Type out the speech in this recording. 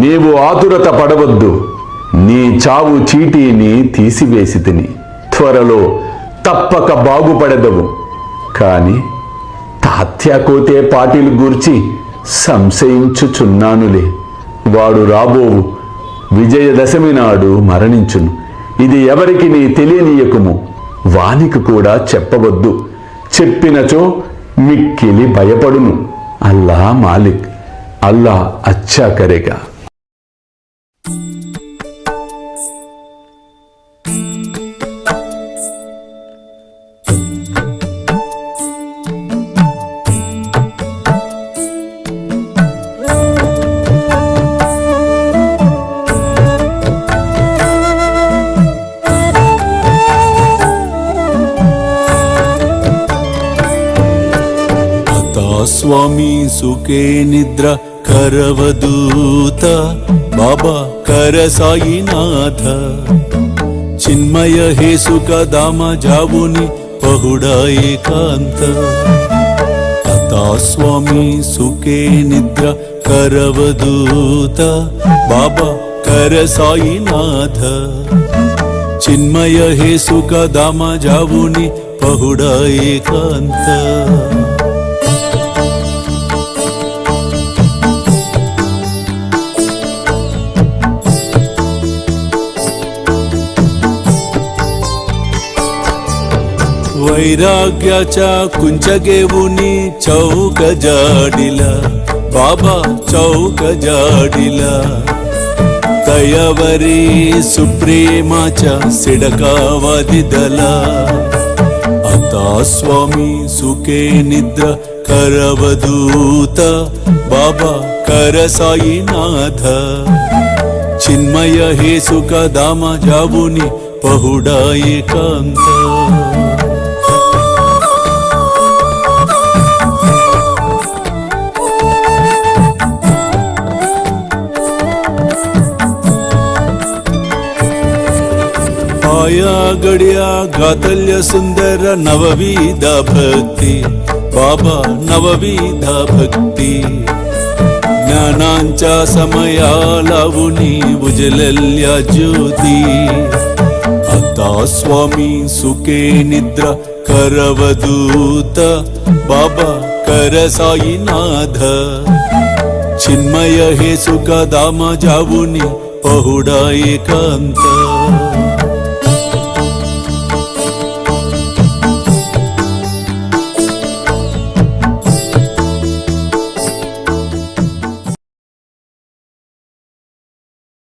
నీవు ఆతురత పడవద్దు. నీ చావు చీటీని తీసివేసి తిని త్వరలో తప్పక బాగుపడెదవు. కాని తాత్యాకోతే పాటిలు గూర్చి సంశయించుచున్నానులే. వాడు రాబోవు విజయదశమి నాడు మరణించును. ఇది ఎవరికి నీ తెలియనీయకుము. వానికి కూడా చెప్పవద్దు. చెప్పినచో మిక్కిలి భయపడును. అల్లా మాలిక్, అల్లా అచ్చా కరేగా. స్వామి సుఖే నిద్ర కరవదూత బాబా కర సాయినాథ చిన్మయ హే సుఖ దామ జావుని పహుడా ఏకాంత అతా స్వామి సుఖే నిద్ర కరవదూత బాబా కర సాయినాథ చిన్మయ హే సుఖ దామ జావుని పహుడా ఏకాంత वैराग्याच्या कुंचगेवुनी चौक जाडिला बाबा चौक जाडिला दयावरी सुप्रेमाच्या सिडकावादिदला आता स्वामी सुखे निद्र करवदूत बाबा कर साईनाथ चिन्मय हे सुख दामा जावुनी पहुडा एकांत आया गड्या गातल्य सुंदर नवविधा भक्ती बाबा नवविधा भक्ती ज्ञानांच्या समया लावुनी उजलल्या ज्योती आता स्वामी सुखे निद्रा करवदूत बाबा कर साईनाथ चिन्मय हे सुख दाम जावुनी पहुडा एकांत